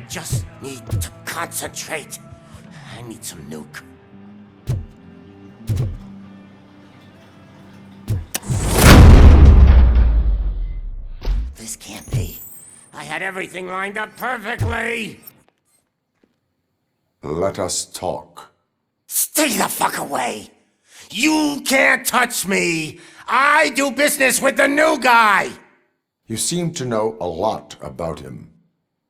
just need to concentrate. I need some nuke. This can't be. I had everything lined up perfectly. Let us talk. Stay the fuck away. You can't touch me. I do business with the new guy. You seem to know a lot about him.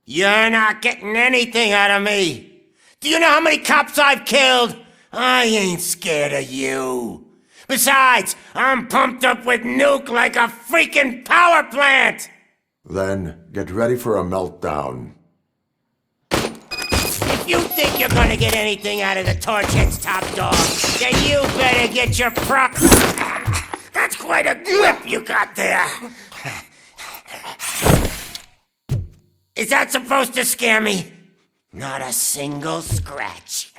You're not getting anything out of me. Do you know how many cops I've killed? I ain't scared of you. Besides, I'm pumped up with nuke like a freaking power plant. Then get ready for a meltdown. If you think you're gonna get anything out of the Torchhead's top dog, then you better get your prop. That's quite a grip you got there. Is that supposed to scare me? Not a single scratch.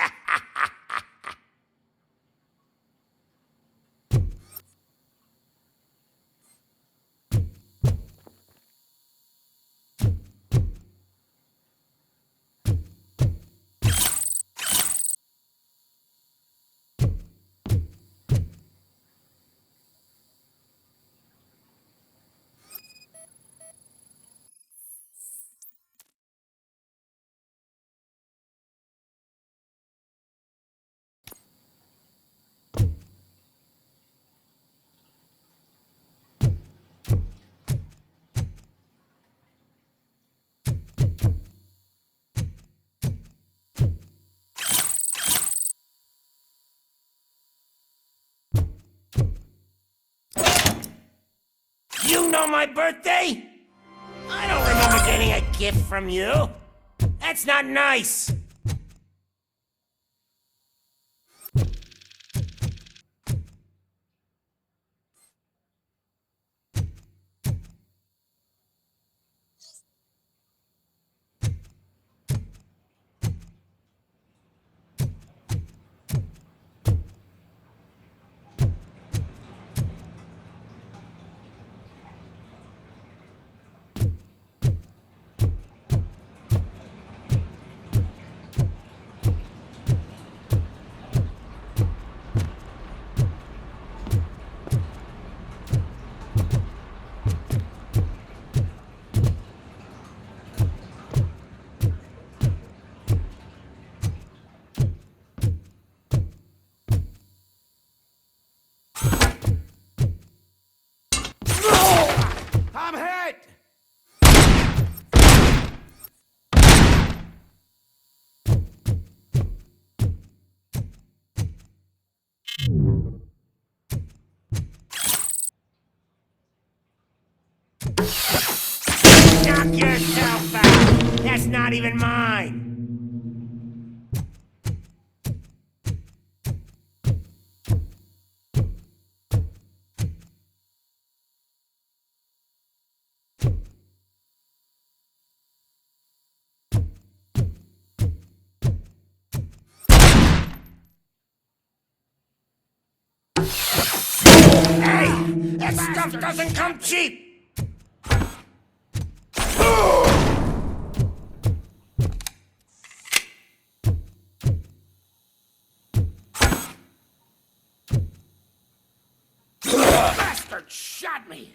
You know my birthday? I don't remember getting a gift from you. That's not nice. I'm hit! Knock yourself out! That's not even mine! Hey! That stuff doesn't come cheap! Bastard shot me!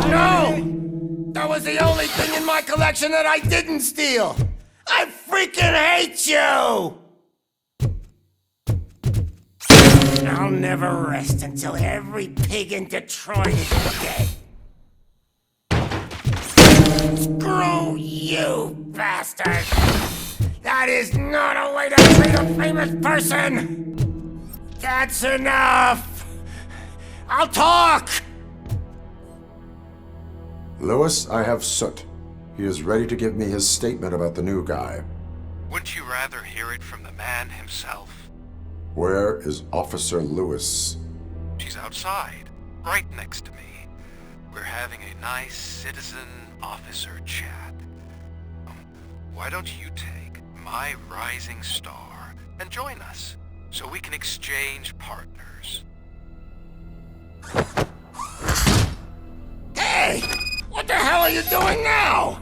No! That was the only thing in my collection that I didn't steal! I freaking hate you! I'll never rest until every pig in Detroit is dead. Screw you, bastard! That is not a way to treat a famous person! That's enough! I'll talk! Lewis, I have Soot. He is ready to give me his statement about the new guy. Wouldn't you rather hear it from the man himself? Where is Officer Lewis? She's outside, right next to me. We're having a nice citizen-officer chat. Why don't you take my rising star and join us, so we can exchange partners? Hey! What the hell are you doing now?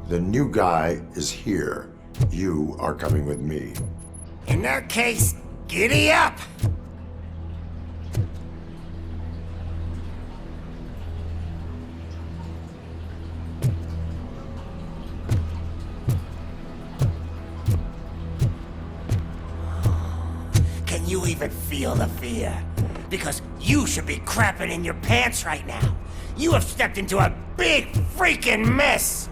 The new guy is here. You are coming with me. In that case, giddy up! Can you even feel the fear? Because you should be crapping in your pants right now. You have stepped into a big freaking mess!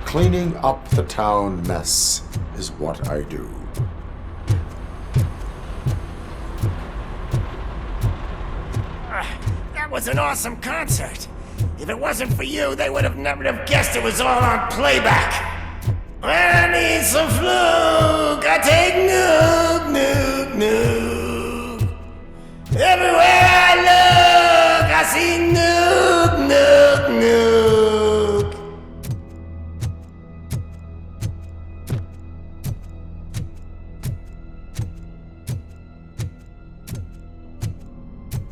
Cleaning up the town mess is what I do. That was an awesome concert. If it wasn't for you, they would have never have guessed it was all on playback. I need some fluke. I take nuke, nuke, nuke. Everywhere I look, I see nuke, nuke, nuke.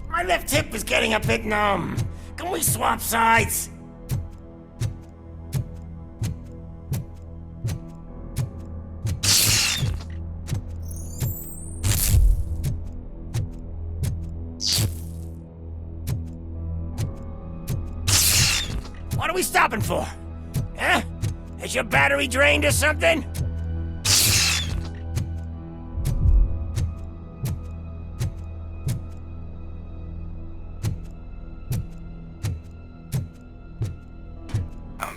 My left hip is getting a bit numb. Can we swap sides? What are we stopping for? Huh? Is your battery drained or something?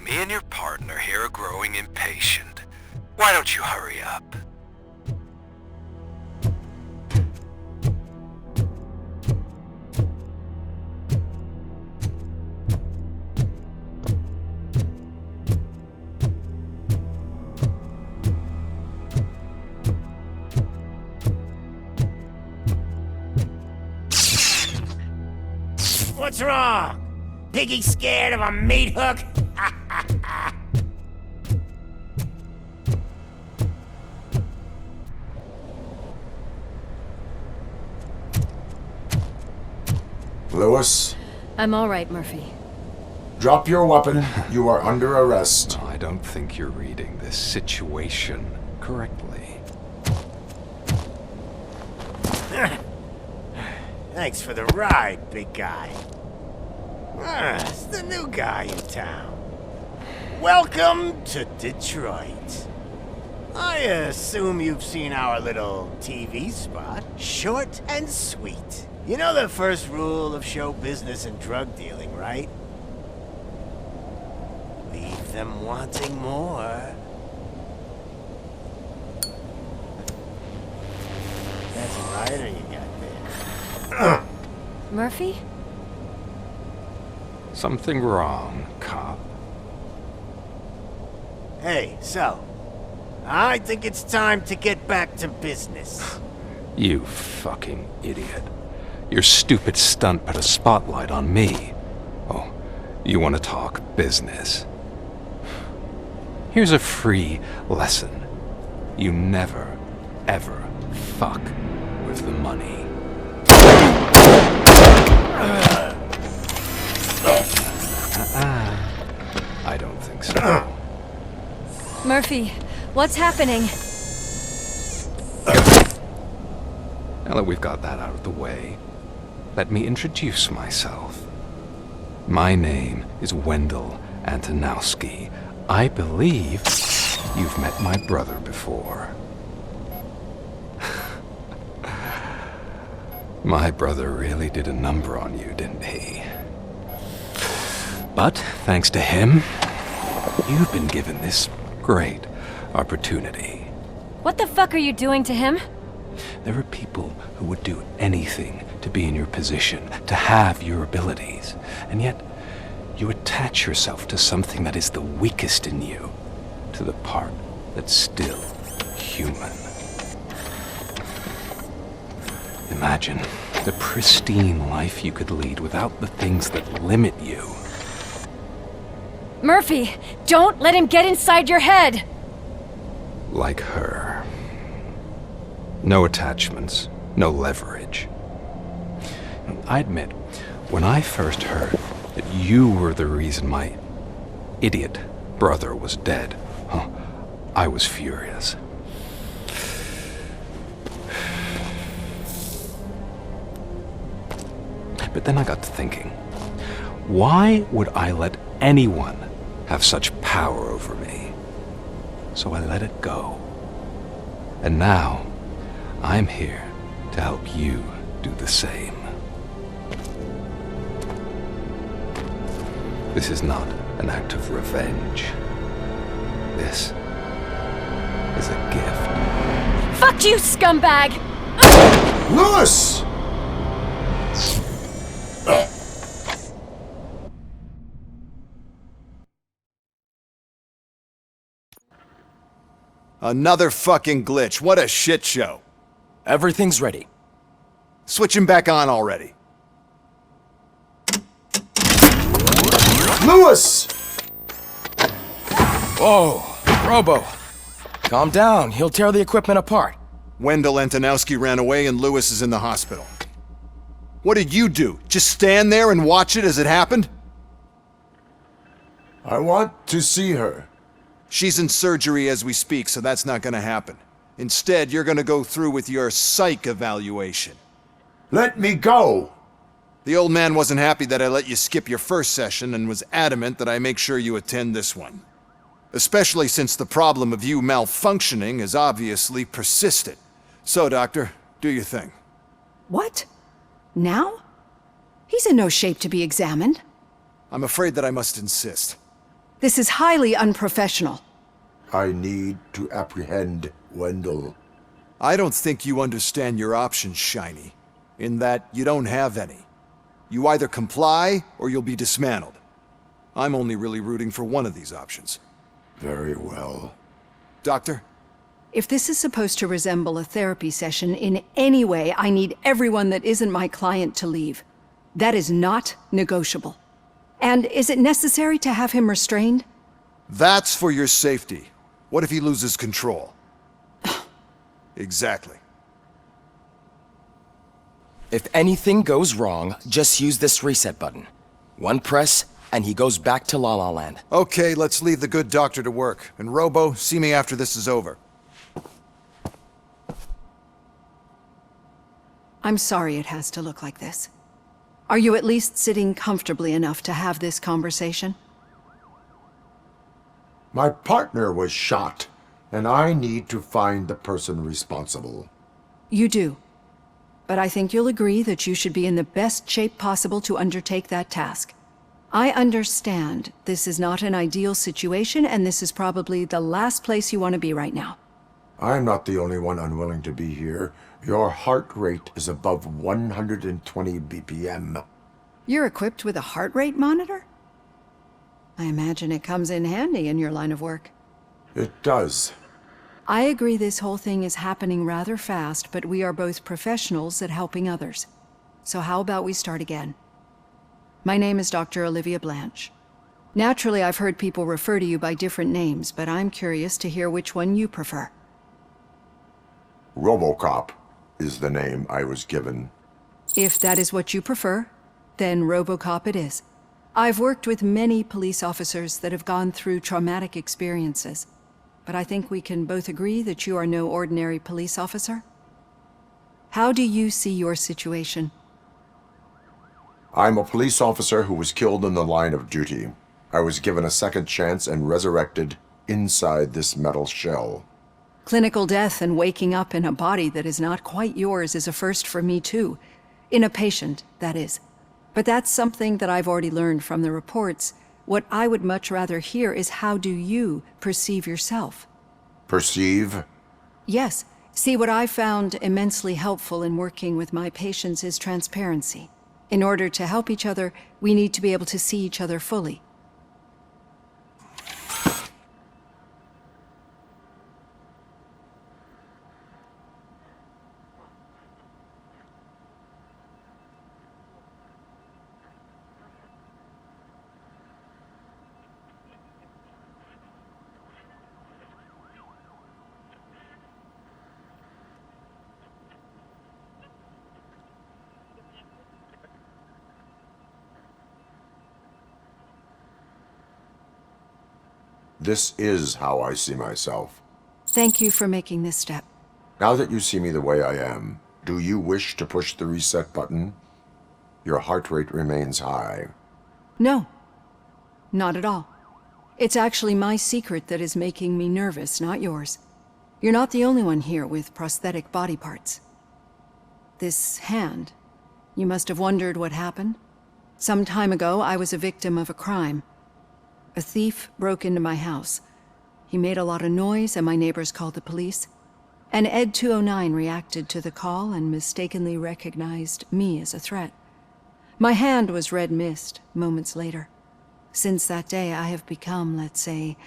Me and your partner here are growing impatient. Why don't you hurry up? What's wrong? Piggy scared of a meat hook? Lewis, I'm all right, Murphy. drop your weapon. You are under arrest. I don't think you're reading this situation correctly. Thanks for the ride, big guy. It's the new guy in town. Welcome to Detroit. I assume you've seen our little TV spot. Short and sweet. You know the first rule of show business and drug dealing, right? Leave them wanting more. That's a lighter you got there. Murphy? Something wrong, cop. Hey, so, I think it's time to get back to business. You fucking idiot. Your stupid stunt put a spotlight on me. Oh, you want to talk business? Here's a free lesson. You never, ever fuck with the money. I don't think so. Murphy, what's happening? Now that we've got that out of the way, let me introduce myself. My name is Wendell Antonowski. I believe you've met my brother before. My brother really did a number on you, didn't he? But thanks to him, you've been given this great opportunity. What the fuck are you doing to him? There are people who would do anything to be in your position, to have your abilities, and yet you attach yourself to something that is the weakest in you, to the part that's still human. Imagine the pristine life you could lead without the things that limit you. Murphy, don't let him get inside your head! Like her. No attachments, no leverage. I admit, when I first heard that you were the reason my idiot brother was dead, I was furious. But then I got to thinking, why would I let anyone have such power over me? So I let it go. And now, I'm here to help you do the same. This is not an act of revenge. This is a gift. Fuck you, scumbag! Lewis! Another fucking glitch. What a shit show. Everything's ready. Switch him back on already. Lewis! Whoa, Robo. Calm down, he'll tear the equipment apart. Wendell Antonowski ran away and Lewis is in the hospital. What did you do? Just stand there and watch it as it happened? I want to see her. She's in surgery as we speak, so that's not gonna happen. Instead, you're gonna go through with your psych evaluation. Let me go! The old man wasn't happy that I let you skip your first session and was adamant that I make sure you attend this one. Especially since the problem of you malfunctioning has obviously persisted. So, Doctor, do your thing. What? Now? He's in no shape to be examined. I'm afraid that I must insist. This is highly unprofessional. I need to apprehend Wendell. I don't think you understand your options, Shiny. In that you don't have any. You either comply or you'll be dismantled. I'm only really rooting for one of these options. Very well. Doctor? If this is supposed to resemble a therapy session in any way, I need everyone that isn't my client to leave. That is not negotiable. And is it necessary to have him restrained? That's for your safety. What if he loses control? Exactly. If anything goes wrong, just use this reset button. One press, and he goes back to La La Land. Okay, let's leave the good doctor to work. And Robo, see me after this is over. I'm sorry it has to look like this. Are you at least sitting comfortably enough to have this conversation? My partner was shot, and I need to find the person responsible. You do. But I think you'll agree that you should be in the best shape possible to undertake that task. I understand this is not an ideal situation, and this is probably the last place you want to be right now. I'm not the only one unwilling to be here. Your heart rate is above 120 BPM. You're equipped with a heart rate monitor? I imagine it comes in handy in your line of work. It does. I agree this whole thing is happening rather fast, but we are both professionals at helping others. So how about we start again? My name is Dr. Olivia Blanche. Naturally, I've heard people refer to you by different names, but I'm curious to hear which one you prefer. Robocop is the name I was given. If that is what you prefer, then Robocop it is. I've worked with many police officers that have gone through traumatic experiences, but I think we can both agree that you are no ordinary police officer. How do you see your situation? I'm a police officer who was killed in the line of duty. I was given a second chance and resurrected inside this metal shell. Clinical death and waking up in a body that is not quite yours is a first for me too. In a patient, that is. But that's something that I've already learned from the reports. What I would much rather hear is how do you perceive yourself? Perceive? Yes. See, what I found immensely helpful in working with my patients is transparency. In order to help each other, we need to be able to see each other fully. This is how I see myself. Thank you for making this step. Now that you see me the way I am, do you wish to push the reset button? Your heart rate remains high. No, not at all. It's actually my secret that is making me nervous, not yours. You're not the only one here with prosthetic body parts. This hand, you must have wondered what happened. Some time ago, I was a victim of a crime. A thief broke into my house. He made a lot of noise and my neighbors called the police. And Ed 209 reacted to the call and mistakenly recognized me as a threat. My hand was red mist moments later. Since that day, I have become, let's say,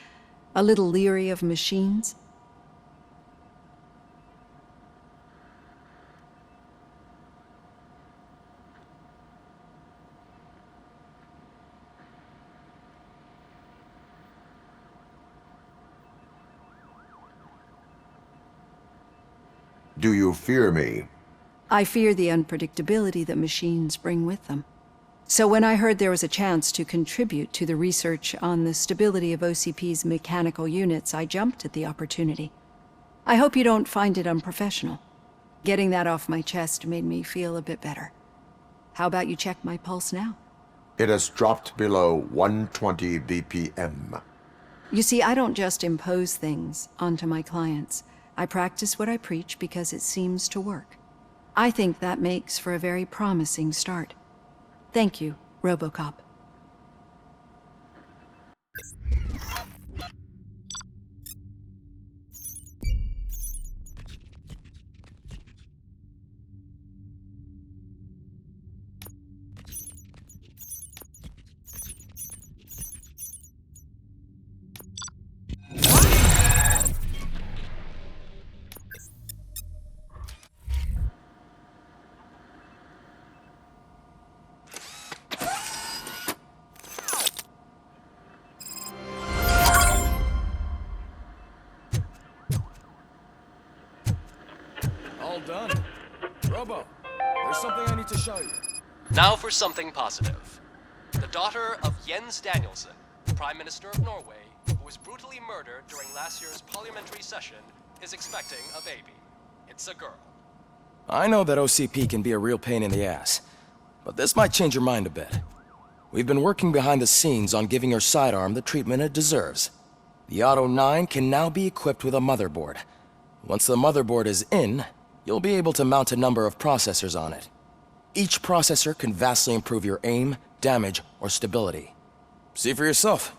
a little leery of machines. Do you fear me? I fear the unpredictability that machines bring with them. So when I heard there was a chance to contribute to the research on the stability of OCP's mechanical units, I jumped at the opportunity. I hope you don't find it unprofessional. Getting that off my chest made me feel a bit better. How about you check my pulse now? It has dropped below 120 BPM. You see, I don't just impose things onto my clients. I practice what I preach because it seems to work. I think that makes for a very promising start. Thank you, Robocop. All done. Robo, there's something I need to show you. Now for something positive. The daughter of Jens Danielson, Prime Minister of Norway, who was brutally murdered during last year's parliamentary session, is expecting a baby. It's a girl. I know that OCP can be a real pain in the ass, but this might change your mind a bit. We've been working behind the scenes on giving your sidearm the treatment it deserves. The Auto 9 can now be equipped with a motherboard. Once the motherboard is in, you'll be able to mount a number of processors on it. Each processor can vastly improve your aim, damage, or stability. See for yourself.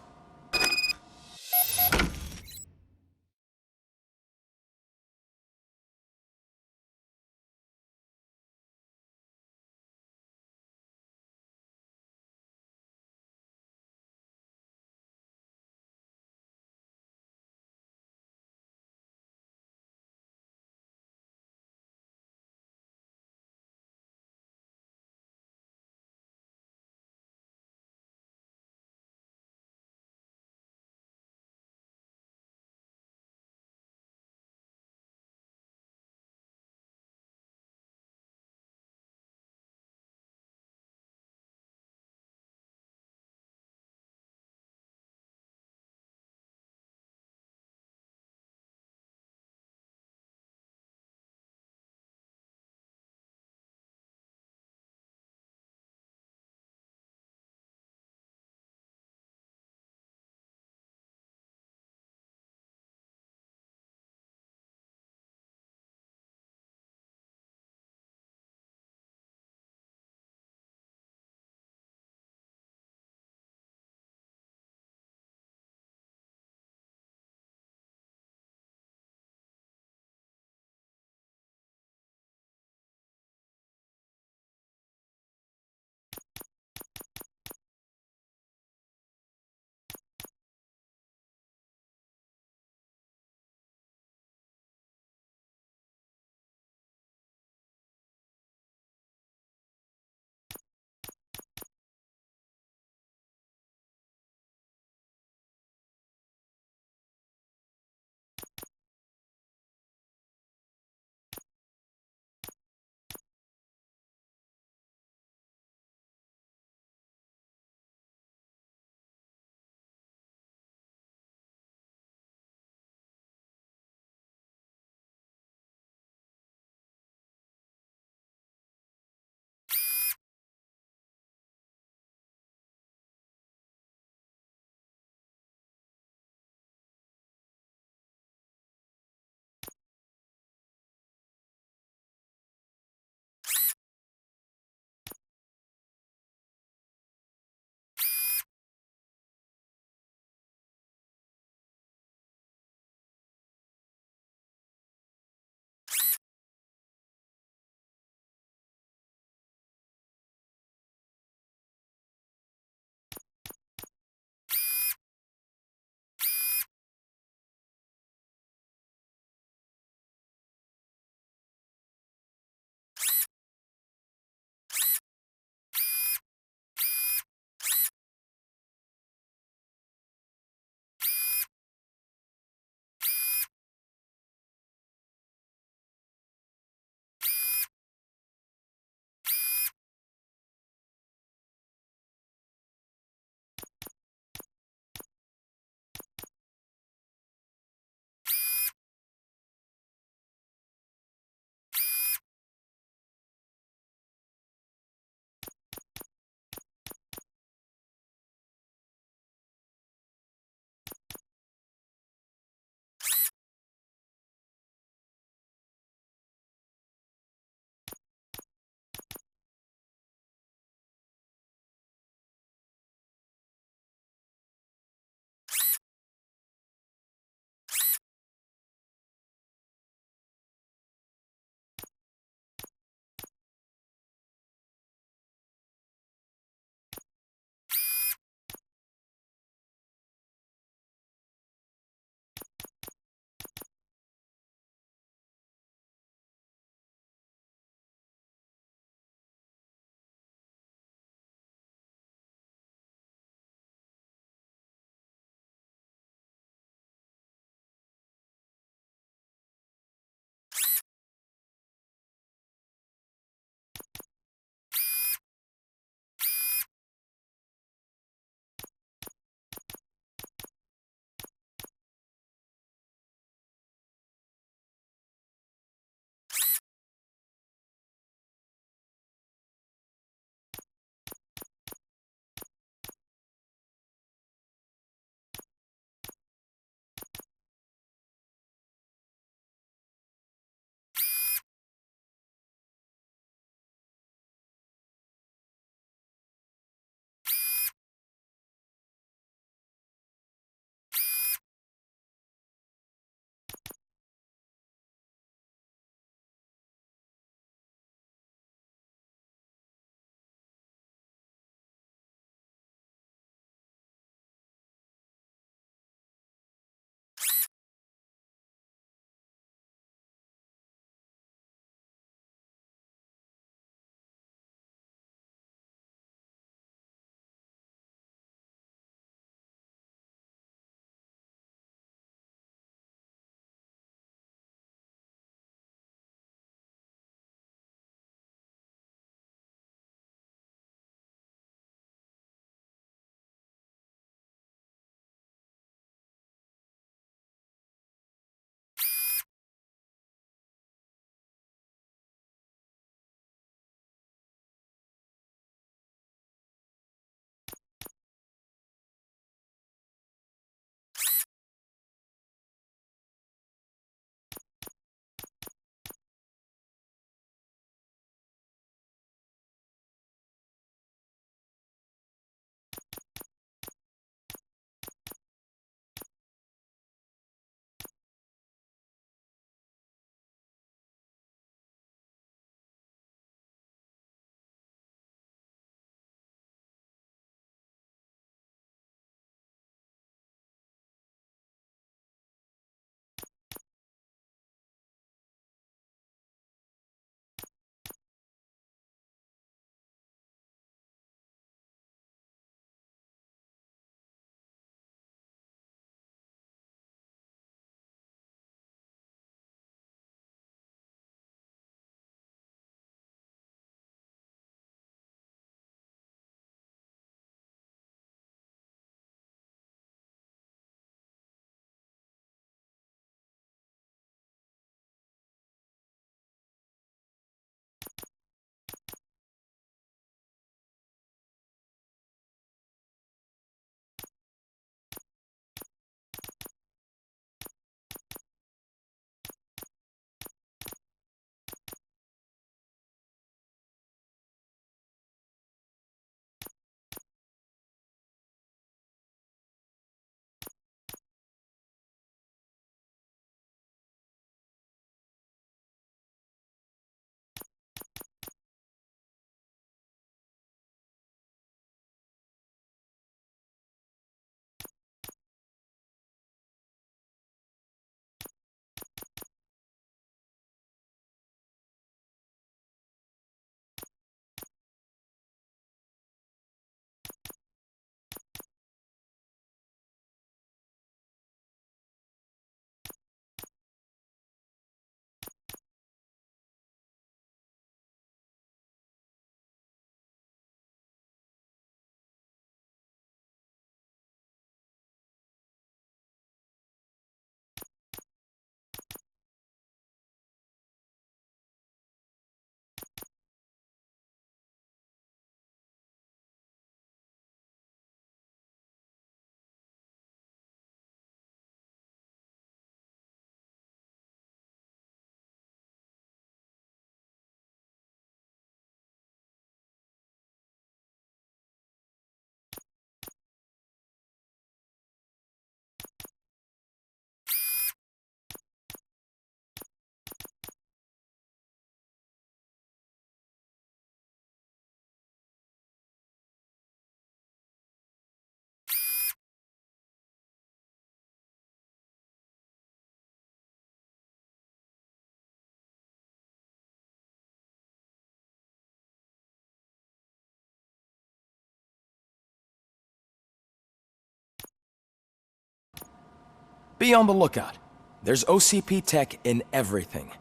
Be on the lookout. There's OCP tech in everything.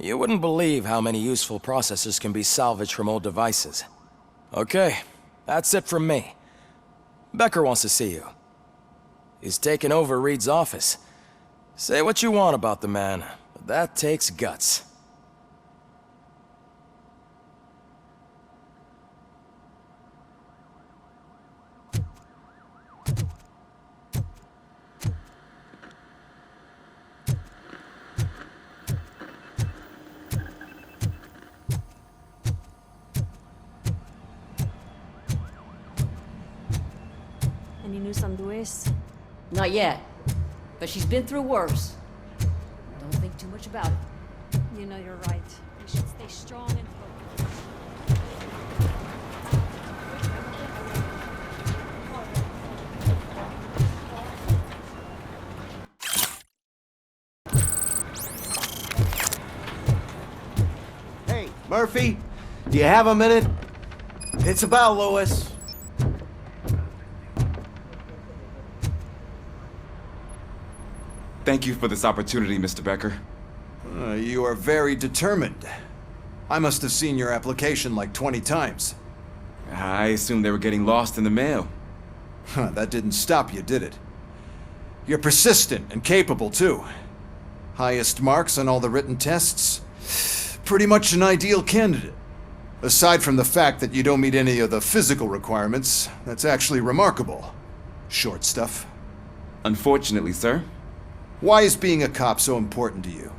You wouldn't believe how many useful processors can be salvaged from old devices. Okay, that's it from me. Becker wants to see you. He's taken over Reed's office. Say what you want about the man, but that takes guts. Any news on Luis? Not yet. But she's been through worse. Don't think too much about it. You know you're right. We should stay strong and focused. Hey, Murphy, do you have a minute? It's about Lewis. Thank you for this opportunity, Mr. Becker. You are very determined. I must have seen your application like 20 times. I assumed they were getting lost in the mail. That didn't stop you, did it? You're persistent and capable, too. Highest marks on all the written tests. Pretty much an ideal candidate. Aside from the fact that you don't meet any of the physical requirements, that's actually remarkable. Short stuff. Unfortunately, sir. Why is being a cop so important to you?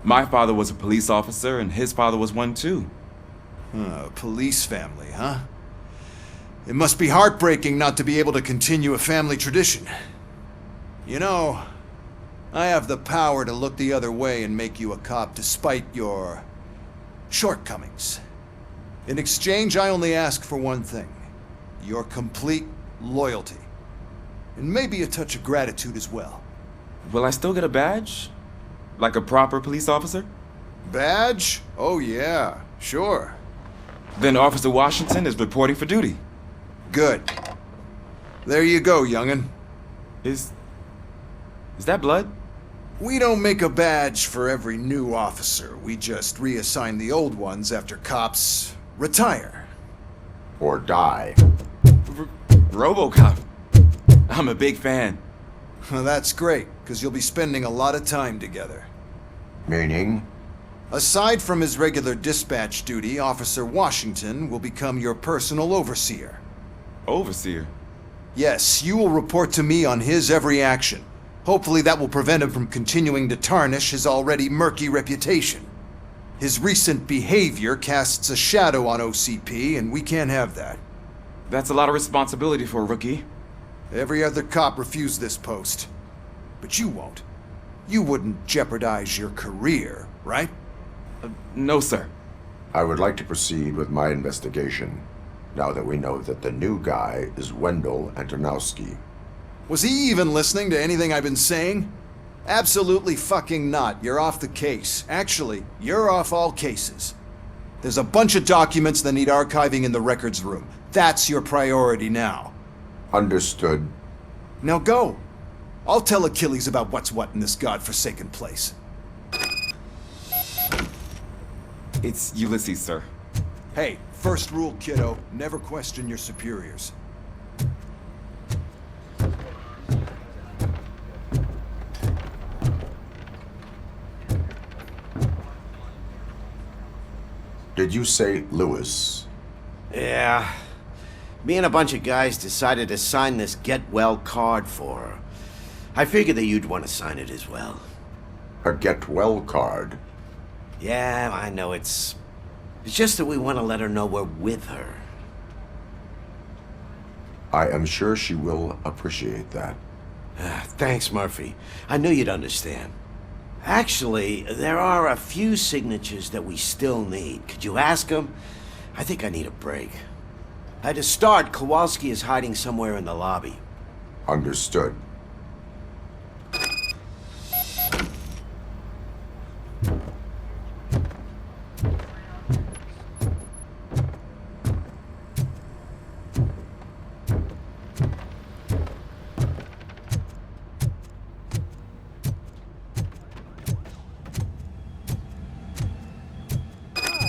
My father was a police officer, and his father was one too. Police family, huh? It must be heartbreaking not to be able to continue a family tradition. You know, I have the power to look the other way and make you a cop despite your shortcomings. In exchange, I only ask for one thing. Your complete loyalty. And maybe a touch of gratitude as well. Will I still get a badge? Like a proper police officer? Badge? Oh yeah, sure. Then Officer Washington is reporting for duty. Good. There you go, young'un. Is that blood? We don't make a badge for every new officer. We just reassign the old ones after cops retire. Or die. Robocop. I'm a big fan. Well, that's great, because you'll be spending a lot of time together. Meaning? Aside from his regular dispatch duty, Officer Washington will become your personal overseer. Overseer? Yes, you will report to me on his every action. Hopefully that will prevent him from continuing to tarnish his already murky reputation. His recent behavior casts a shadow on OCP, and we can't have that. That's a lot of responsibility for a rookie. Every other cop refused this post. But you won't. You wouldn't jeopardize your career, right? No, sir. I would like to proceed with my investigation, now that we know that the new guy is Wendell Antonowski. Was he even listening to anything I've been saying? Absolutely fucking not. You're off the case. Actually, you're off all cases. There's a bunch of documents that need archiving in the records room. That's your priority now. Understood. Now go. I'll tell Achilles about what's what in this godforsaken place. It's Ulysses, sir. Hey, first rule, kiddo. Never question your superiors. Did you say Lewis? Yeah. Me and a bunch of guys decided to sign this get well card for her. I figured that you'd want to sign it as well. A get well card? Yeah, I know it's just that we want to let her know we're with her. I am sure she will appreciate that. Thanks, Murphy. I knew you'd understand. Actually, there are a few signatures that we still need. Could you ask them? I think I need a break. To start, Kowalski is hiding somewhere in the lobby. Understood.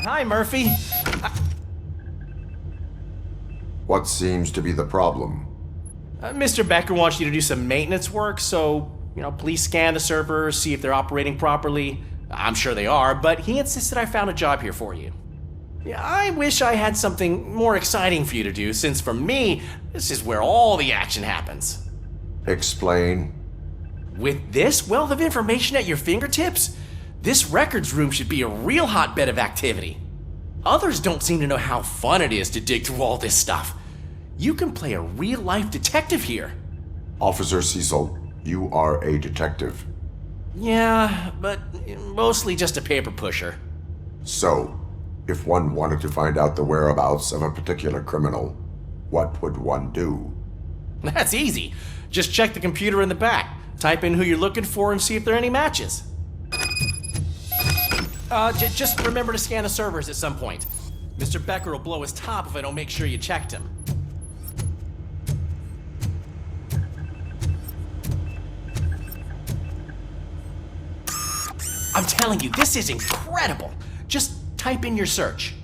Hi, Murphy. What seems to be the problem? Mr. Becker wants you to do some maintenance work, so, please scan the servers, see if they're operating properly. I'm sure they are, but he insisted I found a job here for you. Yeah, I wish I had something more exciting for you to do, since for me, this is where all the action happens. Explain. With this wealth of information at your fingertips, this records room should be a real hotbed of activity. Others don't seem to know how fun it is to dig through all this stuff. You can play a real-life detective here. Officer Cecil, you are a detective. Yeah, but mostly just a paper pusher. So, if one wanted to find out the whereabouts of a particular criminal, what would one do? That's easy. Just check the computer in the back, type in who you're looking for, and see if there are any matches. Just remember to scan the servers at some point. Mr. Becker will blow his top if I don't make sure you checked him. I'm telling you, this is incredible. Just type in your search.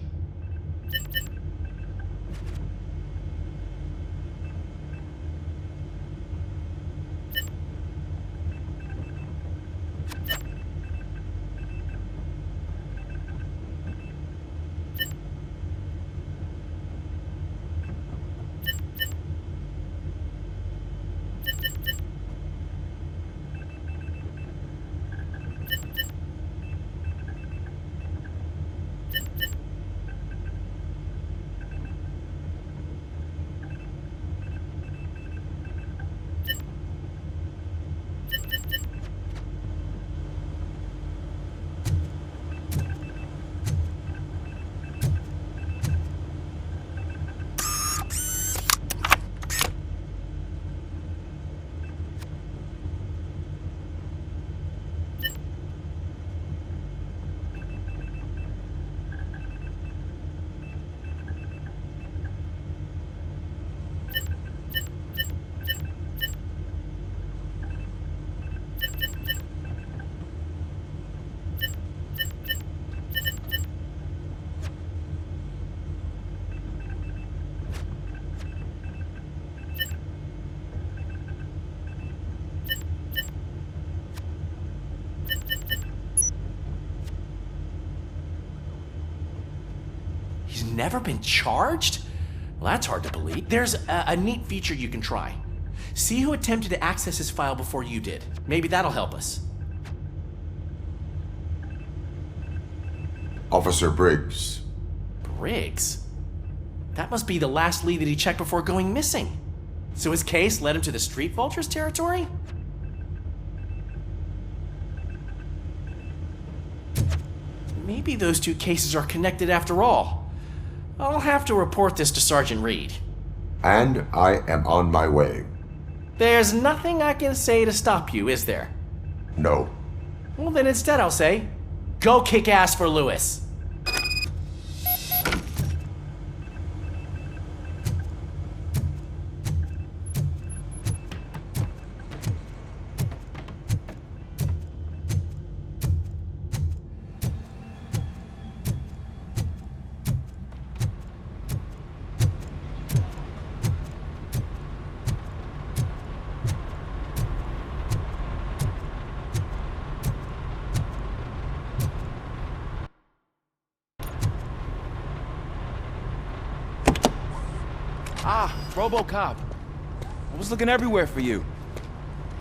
He's never been charged? Well, that's hard to believe. There's a neat feature you can try. See who attempted to access his file before you did. Maybe that'll help us. Officer Briggs. Briggs? That must be the last lead that he checked before going missing. So his case led him to the Street Vultures territory? Maybe those two cases are connected after all. I'll have to report this to Sergeant Reed. And I am on my way. There's nothing I can say to stop you, is there? No. Well, then instead I'll say, go kick ass for Lewis. Ah, Robocop. I was looking everywhere for you.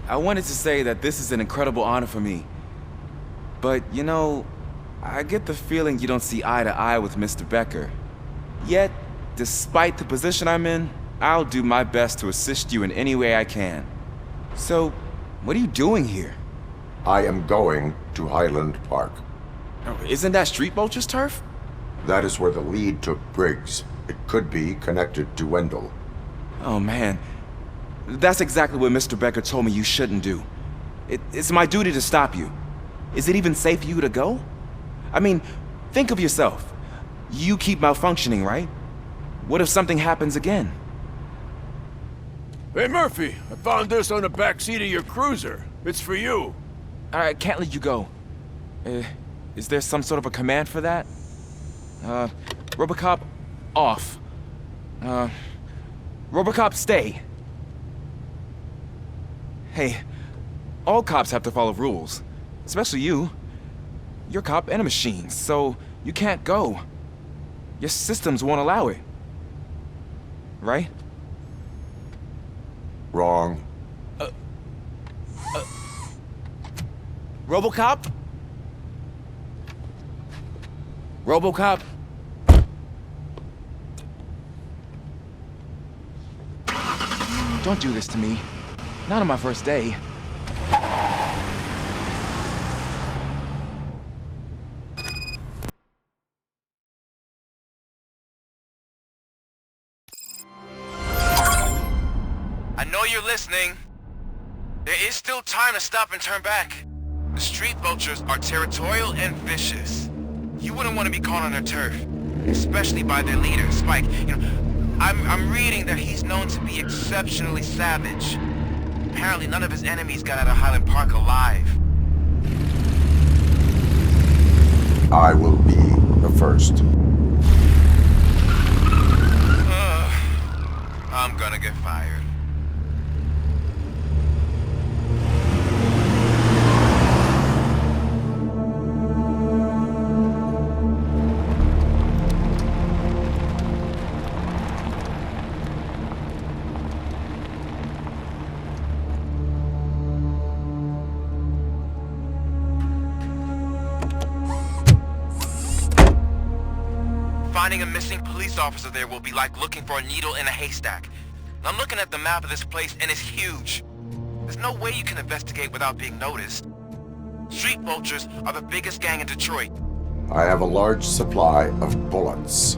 I wanted to say that this is an incredible honor for me. But, I get the feeling you don't see eye to eye with Mr. Becker. Yet, despite the position I'm in, I'll do my best to assist you in any way I can. So, what are you doing here? I am going to Highland Park. Isn't that Street Vulture's turf? That is where the lead took Briggs. It could be connected to Wendell. Oh, man. That's exactly what Mr. Becker told me you shouldn't do. It's my duty to stop you. Is it even safe for you to go? I mean, think of yourself. You keep malfunctioning, right? What if something happens again? Hey, Murphy, I found this on the back seat of your cruiser. It's for you. I can't let you go. Is there some sort of a command for that? Robocop, off. Robocop, stay. Hey, all cops have to follow rules. Especially you. You're a cop and a machine, so you can't go. Your systems won't allow it. Right? Wrong. Robocop? Robocop? Don't do this to me. Not on my first day. I know you're listening. There is still time to stop and turn back. The street vultures are territorial and vicious. You wouldn't want to be caught on their turf, especially by their leader, Spike. You know, I'm reading that he's known to be exceptionally savage. Apparently none of his enemies got out of Highland Park alive. I will be the first. I'm gonna get fired. Finding a missing police officer there will be like looking for a needle in a haystack. I'm looking at the map of this place and it's huge. There's no way you can investigate without being noticed. Street vultures are the biggest gang in Detroit. I have a large supply of bullets.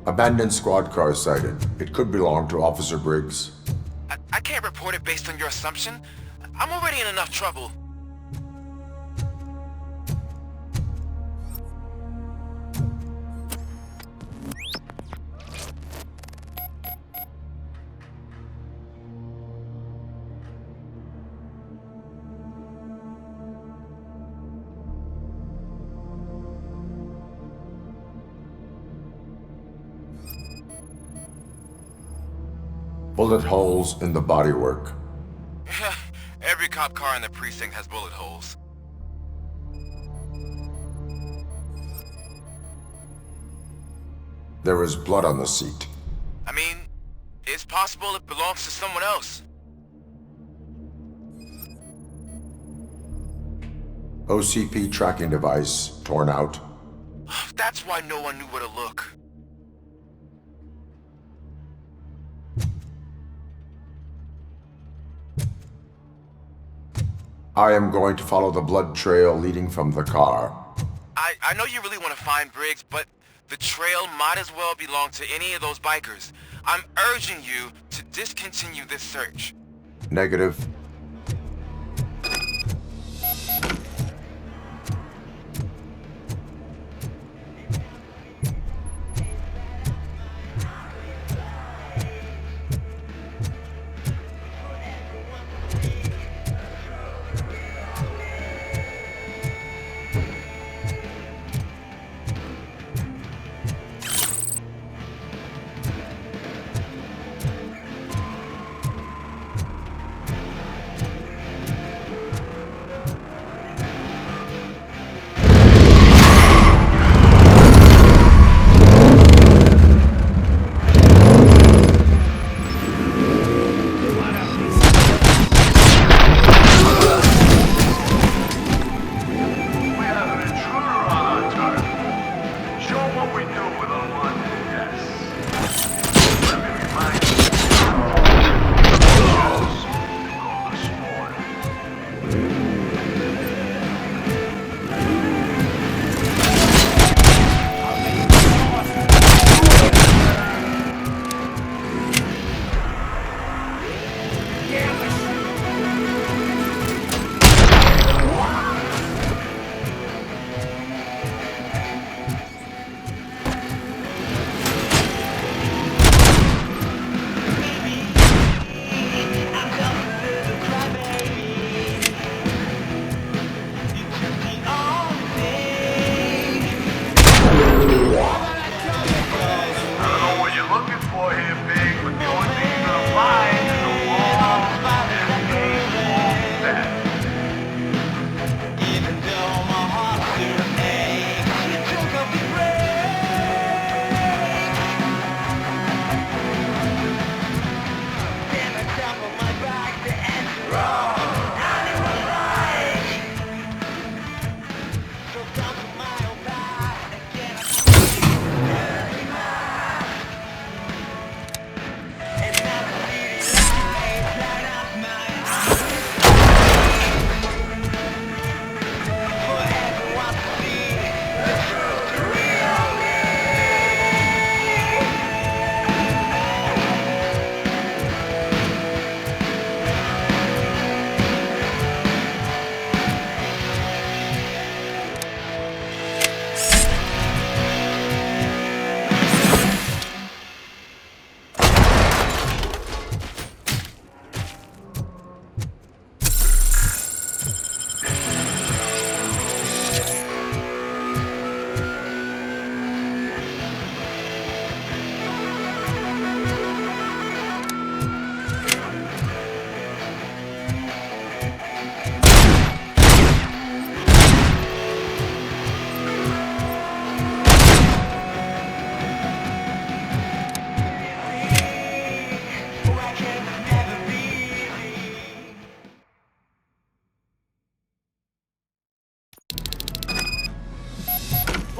Abandoned squad car sighted. It could belong to Officer Briggs. I can't report it based on your assumption. I'm already in enough trouble. Bullet holes in the bodywork. Every cop car in the precinct has bullet holes. There was blood on the seat. I mean, it's possible it belongs to someone else. OCP tracking device torn out. That's why no one knew where to look. I am going to follow the blood trail leading from the car. I know you really want to find Briggs, but the trail might as well belong to any of those bikers. I'm urging you to discontinue this search. Negative.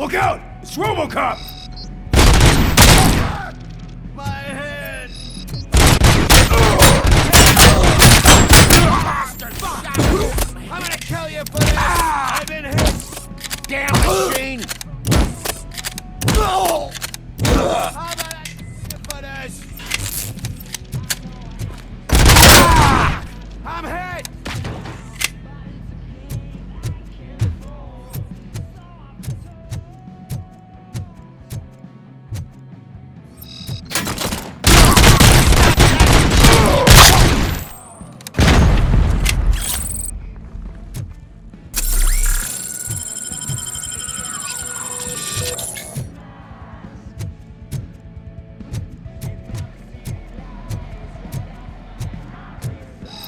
Look out! It's Robocop! My head! I'm gonna kill you for this! I've been hit! Damn machine! I'm gonna kill you for this! I'm hit!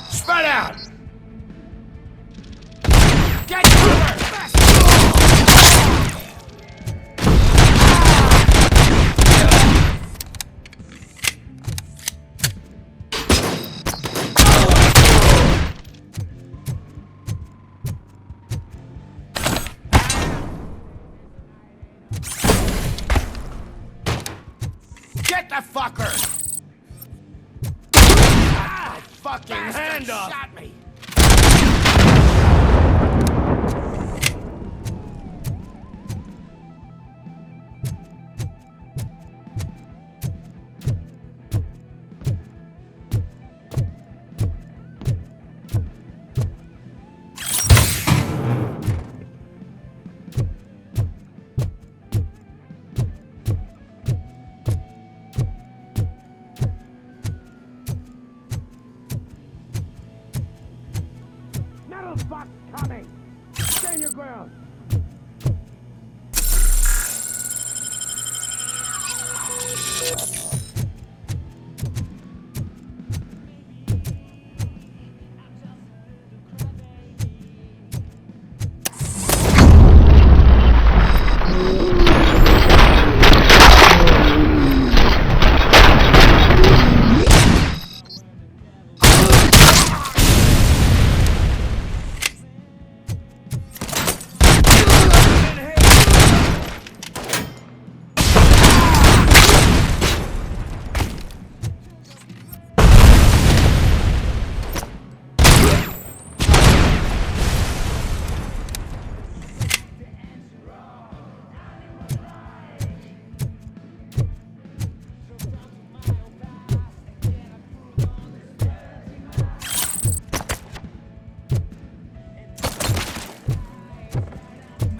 Spread out! Get cover! Get the fucker! Fucking hand up! Shot me! Fuck coming! Stand your ground!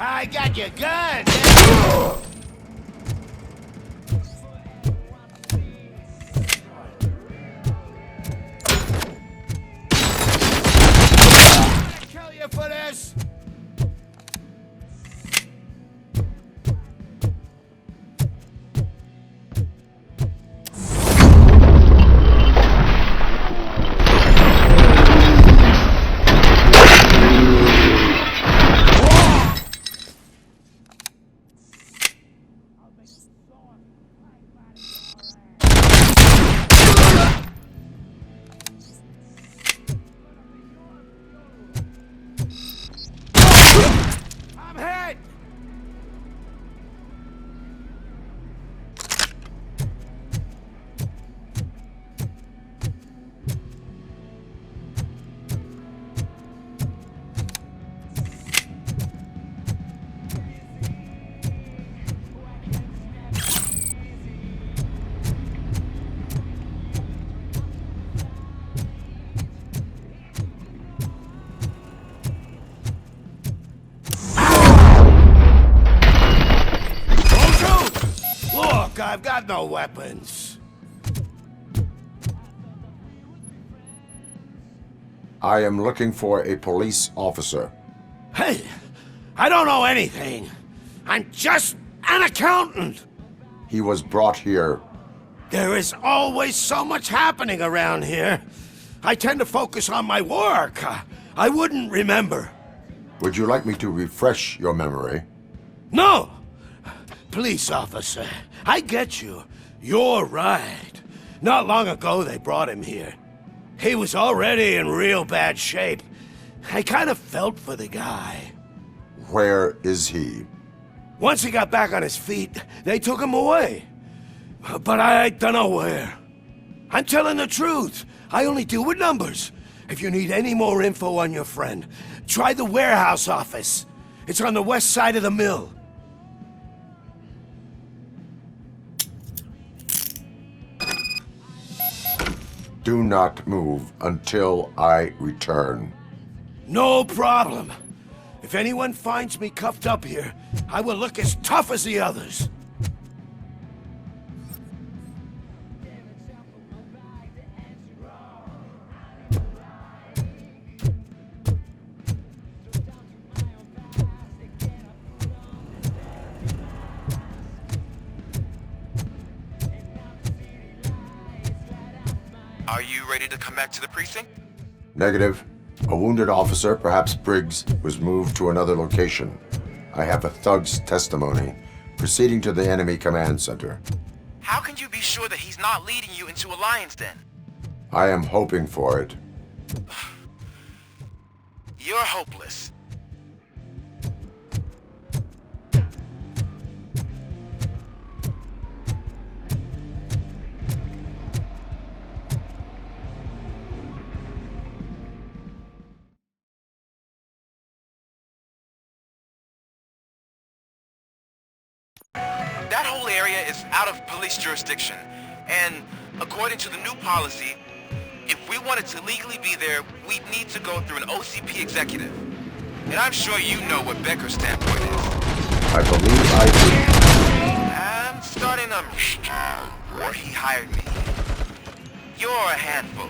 I got your gun! I'll kill you for this! I'm hit! Look, I've got no weapons. I am looking for a police officer. Hey, I don't know anything. I'm just an accountant. He was brought here. There is always so much happening around here. I tend to focus on my work. I wouldn't remember. Would you like me to refresh your memory? No! Police officer, I get you. You're right. Not long ago they brought him here. He was already in real bad shape. I kind of felt for the guy. Where is he? Once he got back on his feet, they took him away. But I don't know where. I'm telling the truth. I only deal with numbers. If you need any more info on your friend, try the warehouse office. It's on the west side of the mill. Do not move until I return. No problem. If anyone finds me cuffed up here, I will look as tough as the others. Are you ready to come back to the precinct? Negative. A wounded officer, perhaps Briggs, was moved to another location. I have a thug's testimony, proceeding to the enemy command center. How can you be sure that he's not leading you into a lion's den? I am hoping for it. You're hopeless. That whole area is out of police jurisdiction, and according to the new policy, if we wanted to legally be there, we'd need to go through an OCP executive. And I'm sure you know what Becker's standpoint is. I believe I do. I'm starting to... or he hired me. You're a handful.